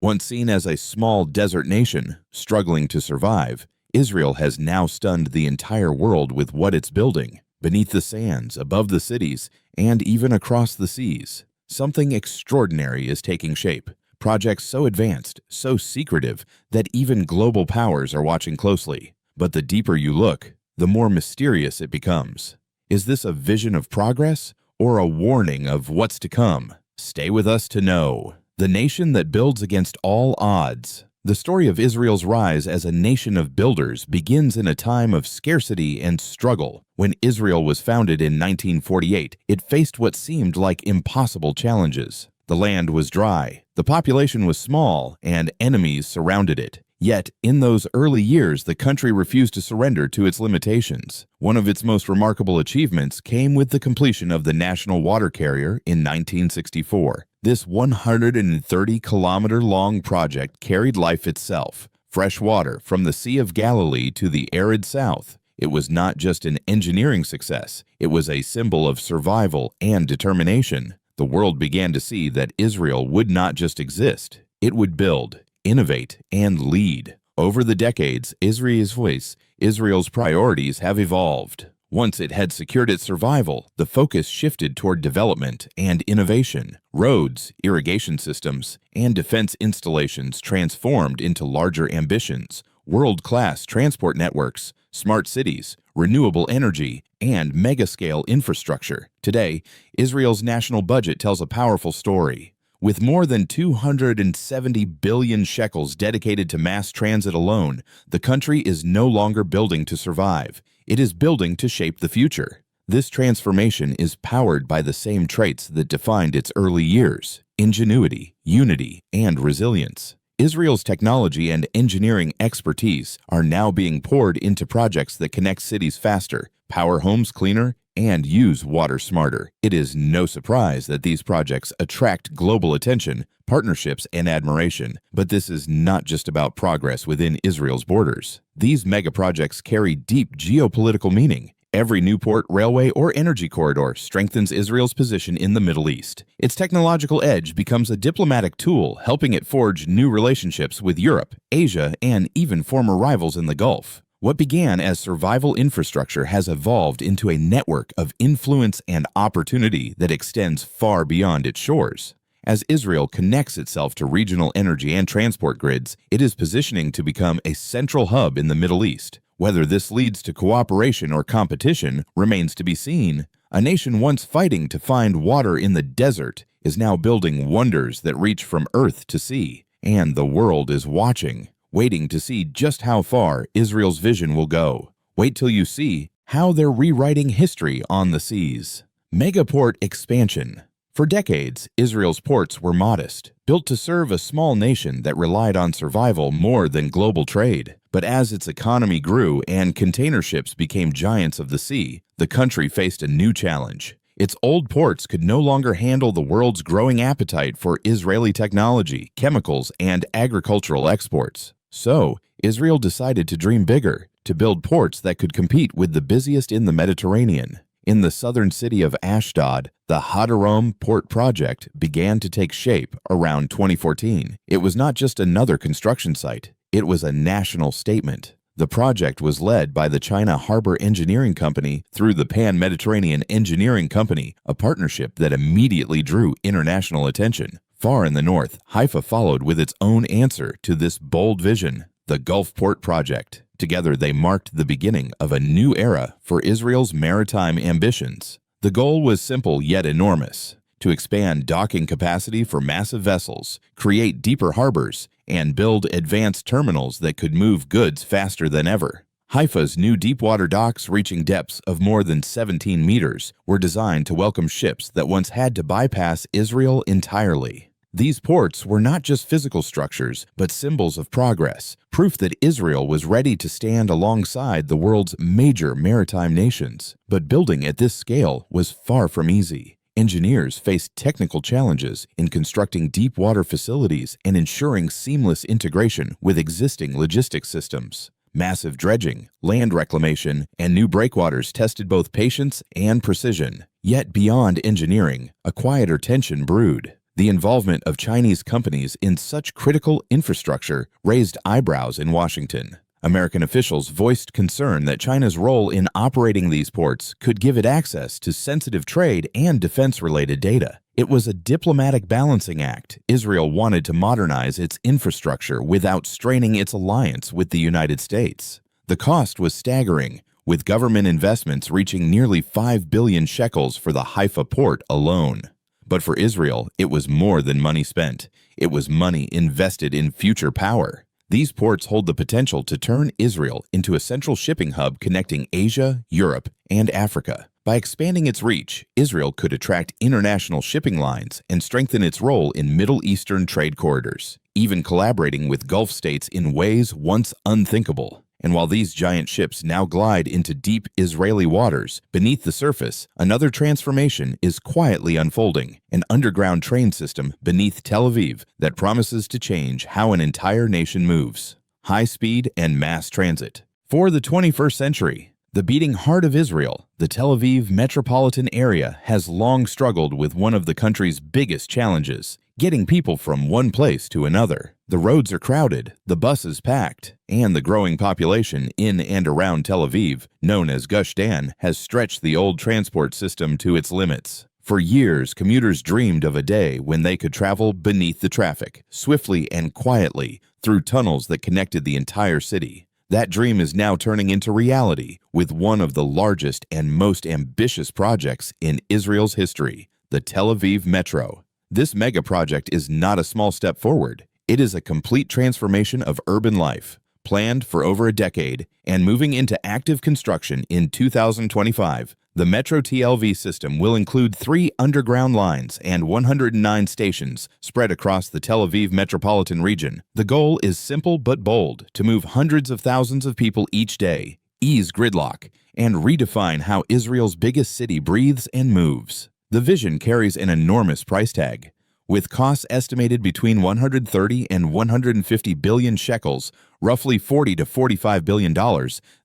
Once seen as a small desert nation struggling to survive, Israel has now stunned the entire world with what it's building. Beneath the sands, above the cities, and even across the seas, something extraordinary is taking shape. Projects so advanced, so secretive, that even global powers are watching closely. But the deeper you look, the more mysterious it becomes. Is this a vision of progress or a warning of what's to come? Stay with us to know. The nation that builds against all odds. The story of Israel's rise as a nation of builders begins in a time of scarcity and struggle. When Israel was founded in 1948, it faced what seemed like impossible challenges. The land was dry, the population was small, and enemies surrounded it. Yet, in those early years, the country refused to surrender to its limitations. One of its most remarkable achievements came with the completion of the national water carrier in 1964. This 130-kilometer-long project carried life itself, fresh water from the Sea of Galilee to the arid south. It was not just an engineering success, it was a symbol of survival and determination. The world began to see that Israel would not just exist, it would build, innovate, and lead. Over the decades, Israel's priorities have evolved. Once it had secured its survival, the focus shifted toward development and innovation. Roads, irrigation systems, and defense installations transformed into larger ambitions. World-class transport networks, smart cities, renewable energy, and mega-scale infrastructure. Today, Israel's national budget tells a powerful story. With more than 270 billion shekels dedicated to mass transit alone, the country is no longer building to survive. It is building to shape the future. This transformation is powered by the same traits that defined its early years: ingenuity, unity, and resilience. Israel's technology and engineering expertise are now being poured into projects that connect cities faster, power homes cleaner, and use water smarter. It is no surprise that these projects attract global attention, partnerships, and admiration. But this is not just about progress within Israel's borders. These mega projects carry deep geopolitical meaning. Every new port, railway, or energy corridor strengthens Israel's position in the Middle East. Its technological edge becomes a diplomatic tool, helping it forge new relationships with Europe, Asia, and even former rivals in the Gulf. What began as survival infrastructure has evolved into a network of influence and opportunity that extends far beyond its shores. As Israel connects itself to regional energy and transport grids, it is positioning to become a central hub in the Middle East. Whether this leads to cooperation or competition remains to be seen. A nation once fighting to find water in the desert is now building wonders that reach from earth to sea. And the world is watching, waiting to see just how far Israel's vision will go. Wait till you see how they're rewriting history on the seas. Megaport expansion. For decades, Israel's ports were modest, built to serve a small nation that relied on survival more than global trade. But as its economy grew and container ships became giants of the sea, the country faced a new challenge. Its old ports could no longer handle the world's growing appetite for Israeli technology, chemicals, and agricultural exports. So, Israel decided to dream bigger, to build ports that could compete with the busiest in the Mediterranean. In the southern city of Ashdod, the Hadarom Port Project began to take shape around 2014. It was not just another construction site, it was a national statement. The project was led by the China Harbor Engineering Company through the Pan-Mediterranean Engineering Company, a partnership that immediately drew international attention. Far in the north, Haifa followed with its own answer to this bold vision, the Gulf Port Project. Together, they marked the beginning of a new era for Israel's maritime ambitions. The goal was simple yet enormous: to expand docking capacity for massive vessels, create deeper harbors, and build advanced terminals that could move goods faster than ever. Haifa's new deepwater docks, reaching depths of more than 17 meters, were designed to welcome ships that once had to bypass Israel entirely. These ports were not just physical structures, but symbols of progress, proof that Israel was ready to stand alongside the world's major maritime nations. But building at this scale was far from easy. Engineers faced technical challenges in constructing deep water facilities and ensuring seamless integration with existing logistics systems. Massive dredging, land reclamation, and new breakwaters tested both patience and precision. Yet beyond engineering, a quieter tension brewed. The involvement of Chinese companies in such critical infrastructure raised eyebrows in Washington. American officials voiced concern that China's role in operating these ports could give it access to sensitive trade and defense-related data. It was a diplomatic balancing act. Israel wanted to modernize its infrastructure without straining its alliance with the United States. The cost was staggering, with government investments reaching nearly 5 billion shekels for the Haifa port alone. But for Israel, it was more than money spent. It was money invested in future power. These ports hold the potential to turn Israel into a central shipping hub connecting Asia, Europe, and Africa. By expanding its reach, Israel could attract international shipping lines and strengthen its role in Middle Eastern trade corridors, even collaborating with Gulf states in ways once unthinkable. And while these giant ships now glide into deep Israeli waters, beneath the surface, another transformation is quietly unfolding, an underground train system beneath Tel Aviv that promises to change how an entire nation moves. High-speed and mass transit. For the 21st century, the beating heart of Israel, the Tel Aviv metropolitan area has long struggled with one of the country's biggest challenges, getting people from one place to another. The roads are crowded, the buses packed, and the growing population in and around Tel Aviv, known as Gush Dan, has stretched the old transport system to its limits. For years, commuters dreamed of a day when they could travel beneath the traffic, swiftly and quietly, through tunnels that connected the entire city. That dream is now turning into reality with one of the largest and most ambitious projects in Israel's history, the Tel Aviv Metro. This mega project is not a small step forward. It is a complete transformation of urban life, planned for over a decade and moving into active construction in 2025. The Metro TLV system will include 3 underground lines and 109 stations spread across the Tel Aviv metropolitan region. The goal is simple but bold: to move hundreds of thousands of people each day, ease gridlock, and redefine how Israel's biggest city breathes and moves. The vision carries an enormous price tag. With costs estimated between 130 and 150 billion shekels, roughly $40 to $45 billion,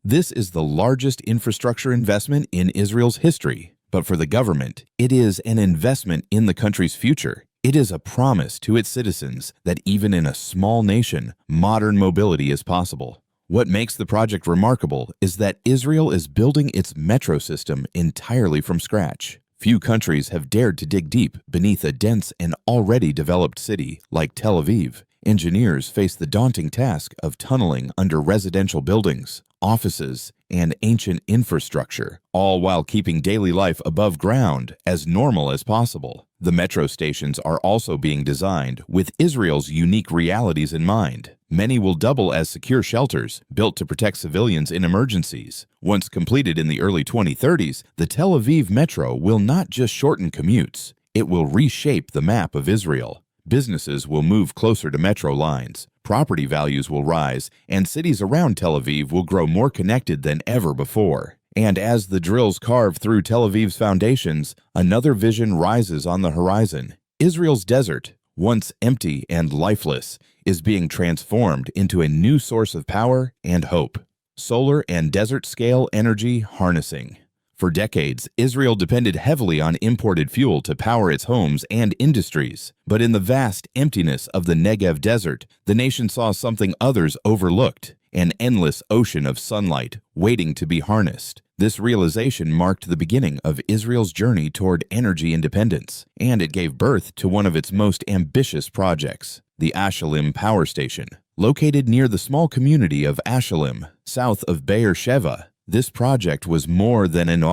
this is the largest infrastructure investment in Israel's history. But for the government, it is an investment in the country's future. It is a promise to its citizens that even in a small nation, modern mobility is possible. What makes the project remarkable is that Israel is building its metro system entirely from scratch. Few countries have dared to dig deep beneath a dense and already developed city like Tel Aviv. Engineers face the daunting task of tunneling under residential buildings, offices, and ancient infrastructure, all while keeping daily life above ground as normal as possible. The metro stations are also being designed with Israel's unique realities in mind. Many will double as secure shelters built to protect civilians in emergencies. Once completed in the early 2030s, the Tel Aviv Metro will not just shorten commutes, it will reshape the map of Israel. Businesses will move closer to metro lines, property values will rise, and cities around Tel Aviv will grow more connected than ever before. And as the drills carve through Tel Aviv's foundations, another vision rises on the horizon. Israel's desert, once empty and lifeless, is being transformed into a new source of power and hope. Solar and desert-scale energy harnessing. For decades, Israel depended heavily on imported fuel to power its homes and industries. But in the vast emptiness of the Negev desert, the nation saw something others overlooked: an endless ocean of sunlight waiting to be harnessed. This realization marked the beginning of Israel's journey toward energy independence, and it gave birth to one of its most ambitious projects, the Ashalim Power Station. Located near the small community of Ashalim, south of Be'er Sheva, this project was more than an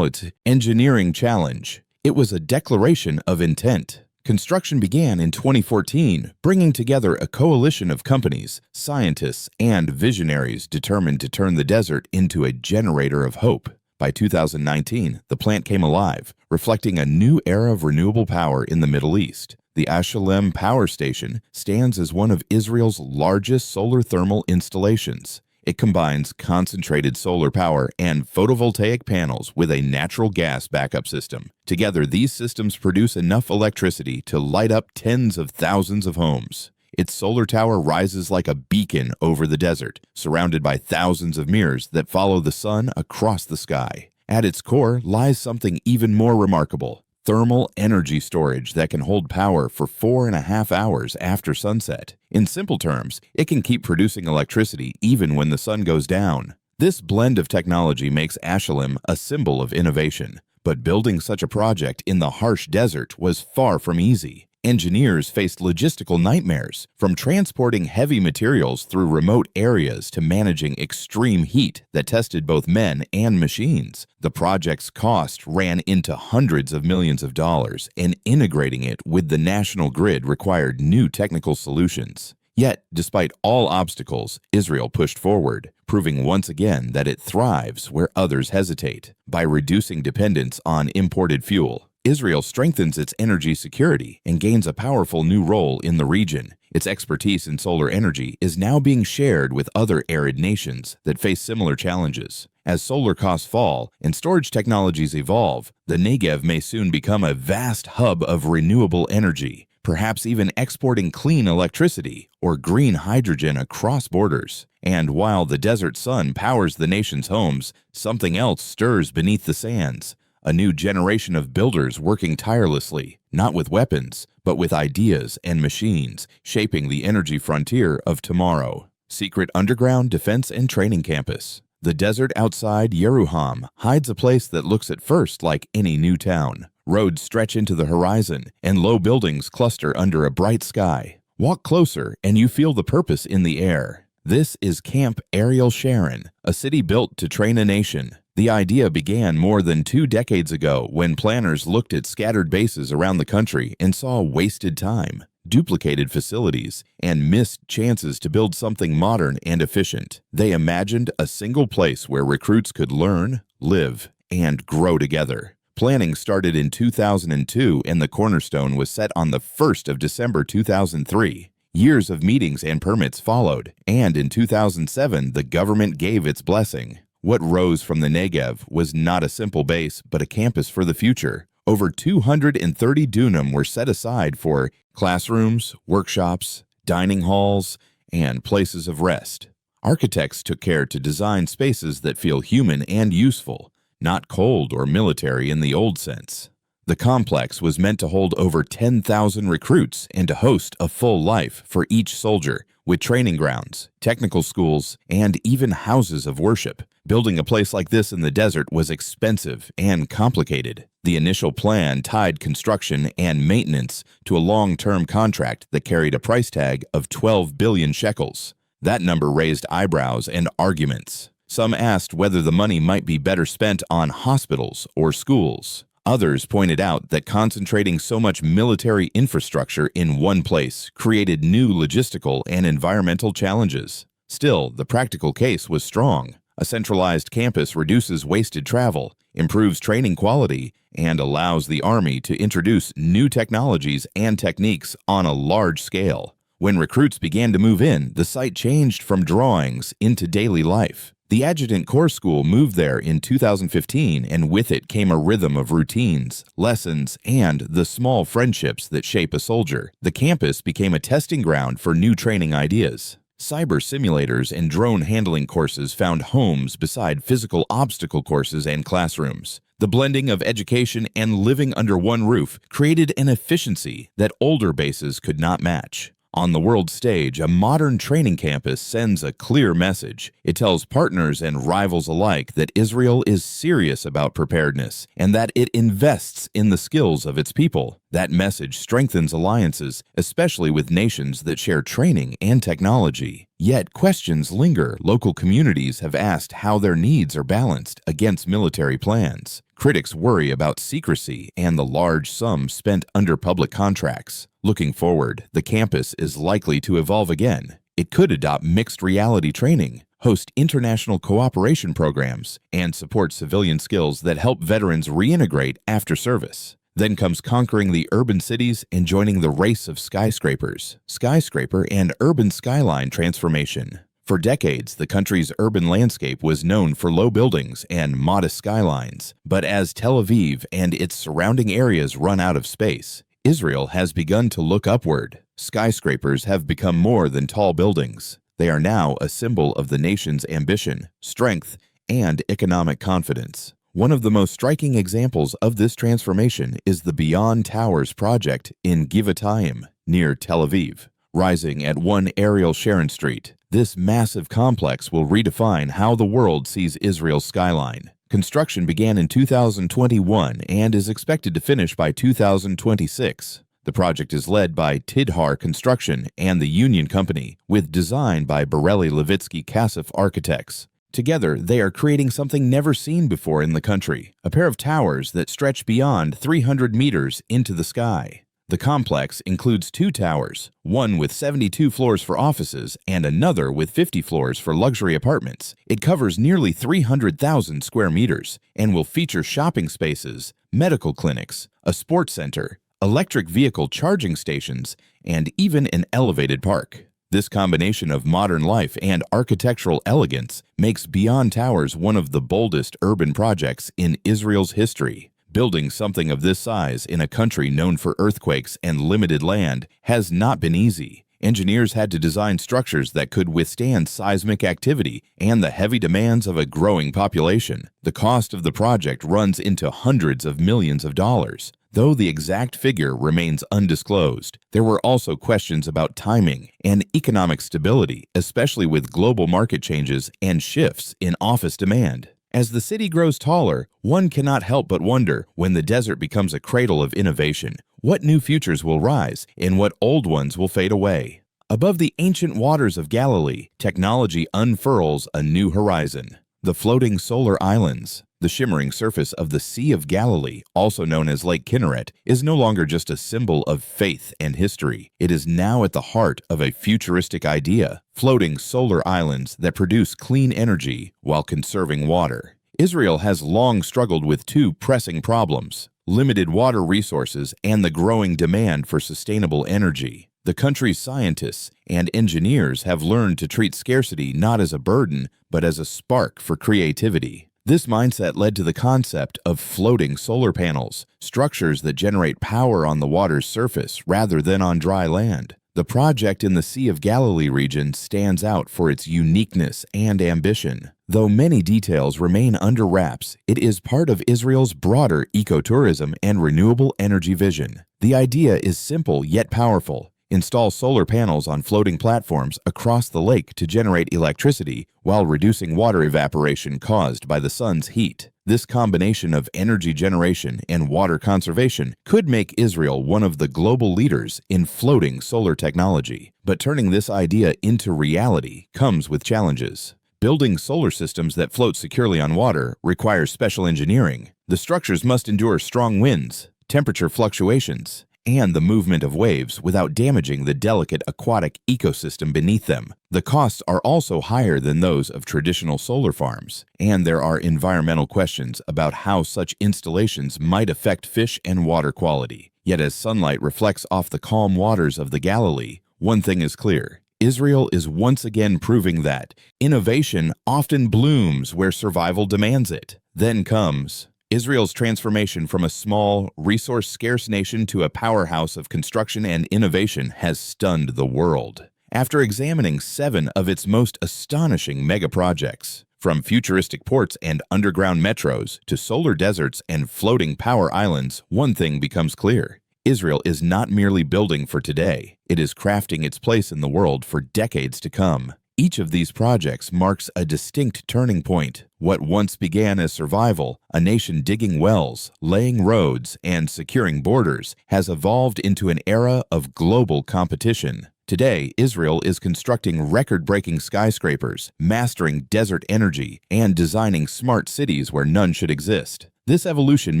engineering challenge. It was a declaration of intent. Construction began in 2014, bringing together a coalition of companies, scientists, and visionaries determined to turn the desert into a generator of hope. By 2019, the plant came alive, reflecting a new era of renewable power in the Middle East. The Ashalim Power Station stands as one of Israel's largest solar thermal installations. It combines concentrated solar power and photovoltaic panels with a natural gas backup system. Together, these systems produce enough electricity to light up tens of thousands of homes. Its solar tower rises like a beacon over the desert, surrounded by thousands of mirrors that follow the sun across the sky. At its core lies something even more remarkable: thermal energy storage that can hold power for 4.5 hours after sunset. In simple terms, it can keep producing electricity even when the sun goes down. This blend of technology makes Ashalim a symbol of innovation. But building such a project in the harsh desert was far from easy. Engineers faced logistical nightmares, from transporting heavy materials through remote areas to managing extreme heat that tested both men and machines. The project's cost ran into hundreds of millions of dollars, and integrating it with the national grid required new technical solutions. Yet, despite all obstacles, Israel pushed forward, proving once again that it thrives where others hesitate. By reducing dependence on imported fuel, Israel strengthens its energy security and gains a powerful new role in the region. Its expertise in solar energy is now being shared with other arid nations that face similar challenges. As solar costs fall and storage technologies evolve, the Negev may soon become a vast hub of renewable energy, perhaps even exporting clean electricity or green hydrogen across borders. And while the desert sun powers the nation's homes, something else stirs beneath the sands. A new generation of builders working tirelessly, not with weapons, but with ideas and machines, shaping the energy frontier of tomorrow. Secret underground defense and training campus. The desert outside Yeruham hides a place that looks at first like any new town. Roads stretch into the horizon, and low buildings cluster under a bright sky. Walk closer, and you feel the purpose in the air. This is Camp Ariel Sharon, a city built to train a nation. The idea began more than 2 decades ago when planners looked at scattered bases around the country and saw wasted time, duplicated facilities, and missed chances to build something modern and efficient. They imagined a single place where recruits could learn, live, and grow together. Planning started in 2002, and the cornerstone was set on the 1st of December 2003. Years of meetings and permits followed, and in 2007, the government gave its blessing. What rose from the Negev was not a simple base, but a campus for the future. Over 230 dunam were set aside for classrooms, workshops, dining halls, and places of rest. Architects took care to design spaces that feel human and useful, not cold or military in the old sense. The complex was meant to hold over 10,000 recruits and to host a full life for each soldier, with training grounds, technical schools, and even houses of worship. Building a place like this in the desert was expensive and complicated. The initial plan tied construction and maintenance to a long-term contract that carried a price tag of 12 billion shekels. That number raised eyebrows and arguments. Some asked whether the money might be better spent on hospitals or schools. Others pointed out that concentrating so much military infrastructure in one place created new logistical and environmental challenges. Still, the practical case was strong. A centralized campus reduces wasted travel, improves training quality, and allows the Army to introduce new technologies and techniques on a large scale. When recruits began to move in, the site changed from drawings into daily life. The Adjutant Corps School moved there in 2015, and with it came a rhythm of routines, lessons, and the small friendships that shape a soldier. The campus became a testing ground for new training ideas. Cyber simulators and drone handling courses found homes beside physical obstacle courses and classrooms. The blending of education and living under one roof created an efficiency that older bases could not match. On the world stage, a modern training campus sends a clear message. It tells partners and rivals alike that Israel is serious about preparedness and that it invests in the skills of its people. That message strengthens alliances, especially with nations that share training and technology. Yet questions linger. Local communities have asked how their needs are balanced against military plans. Critics worry about secrecy and the large sums spent under public contracts. Looking forward, the campus is likely to evolve again. It could adopt mixed reality training, host international cooperation programs, and support civilian skills that help veterans reintegrate after service. Then comes conquering the urban cities and joining the race of skyscrapers, skyscraper and urban skyline transformation. For decades, the country's urban landscape was known for low buildings and modest skylines. But as Tel Aviv and its surrounding areas run out of space, Israel has begun to look upward. Skyscrapers have become more than tall buildings. They are now a symbol of the nation's ambition, strength, and economic confidence. One of the most striking examples of this transformation is the Beyond Towers project in Givatayim, near Tel Aviv. Rising at one aerial Sharon Street, this massive complex will redefine how the world sees Israel's skyline. Construction began in 2021 and is expected to finish by 2026. The project is led by Tidhar Construction and the Union Company, with design by Borelli Levitsky Kasif Architects. Together, they are creating something never seen before in the country, a pair of towers that stretch beyond 300 meters into the sky. The complex includes two towers, one with 72 floors for offices and another with 50 floors for luxury apartments. It covers nearly 300,000 square meters and will feature shopping spaces, medical clinics, a sports center, electric vehicle charging stations, and even an elevated park. This combination of modern life and architectural elegance makes Beyond Towers one of the boldest urban projects in Israel's history. Building something of this size in a country known for earthquakes and limited land has not been easy. Engineers had to design structures that could withstand seismic activity and the heavy demands of a growing population. The cost of the project runs into hundreds of millions of dollars. Though the exact figure remains undisclosed, there were also questions about timing and economic stability, especially with global market changes and shifts in office demand. As the city grows taller, one cannot help but wonder, when the desert becomes a cradle of innovation, what new futures will rise and what old ones will fade away. Above the ancient waters of Galilee, technology unfurls a new horizon. The floating solar islands. The shimmering surface of the Sea of Galilee, also known as Lake Kinneret, is no longer just a symbol of faith and history. It is now at the heart of a futuristic idea: floating solar islands that produce clean energy while conserving water. Israel has long struggled with two pressing problems: limited water resources and the growing demand for sustainable energy. The country's scientists and engineers have learned to treat scarcity not as a burden, but as a spark for creativity. This mindset led to the concept of floating solar panels, structures that generate power on the water's surface rather than on dry land. The project in the Sea of Galilee region stands out for its uniqueness and ambition. Though many details remain under wraps, it is part of Israel's broader ecotourism and renewable energy vision. The idea is simple yet powerful. Install solar panels on floating platforms across the lake to generate electricity while reducing water evaporation caused by the sun's heat. This combination of energy generation and water conservation could make Israel one of the global leaders in floating solar technology. But turning this idea into reality comes with challenges. Building solar systems that float securely on water requires special engineering. The structures must endure strong winds, temperature fluctuations, and the movement of waves without damaging the delicate aquatic ecosystem beneath them. The costs are also higher than those of traditional solar farms, and there are environmental questions about how such installations might affect fish and water quality. Yet as sunlight reflects off the calm waters of the Galilee, one thing is clear: Israel is once again proving that innovation often blooms where survival demands it. Then comes Israel's transformation from a small, resource-scarce nation to a powerhouse of construction and innovation has stunned the world. After examining 7 of its most astonishing mega-projects, from futuristic ports and underground metros to solar deserts and floating power islands, one thing becomes clear: Israel is not merely building for today, it is crafting its place in the world for decades to come. Each of these projects marks a distinct turning point. What once began as survival, a nation digging wells, laying roads, and securing borders, has evolved into an era of global competition. Today, Israel is constructing record-breaking skyscrapers, mastering desert energy, and designing smart cities where none should exist. This evolution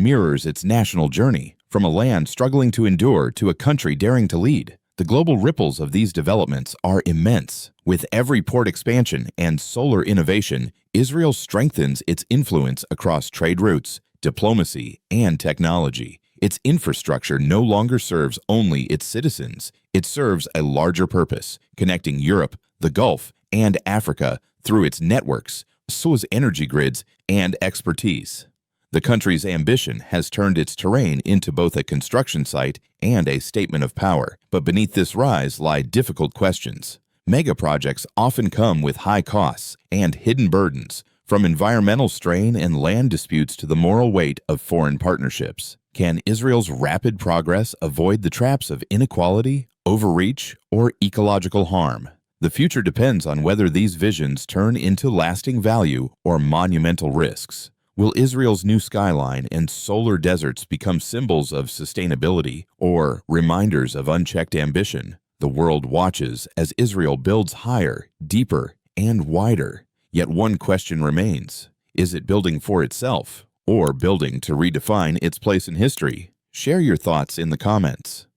mirrors its national journey, from a land struggling to endure to a country daring to lead. The global ripples of these developments are immense. With every port expansion and solar innovation, Israel strengthens its influence across trade routes, diplomacy, and technology. Its infrastructure no longer serves only its citizens. It serves a larger purpose, connecting Europe, the Gulf, and Africa through its networks, Suez energy grids, and expertise. The country's ambition has turned its terrain into both a construction site and a statement of power. But beneath this rise lie difficult questions. Mega projects often come with high costs and hidden burdens, From environmental strain and land disputes to the moral weight of foreign partnerships, can Israel's rapid progress avoid the traps of inequality, overreach, or ecological harm? The future depends on whether these visions turn into lasting value or monumental risks. Will Israel's new skyline and solar deserts become symbols of sustainability or reminders of unchecked ambition? The world watches as Israel builds higher, deeper, and wider. Yet one question remains. Is it building for itself or building to redefine its place in history? Share your thoughts in the comments.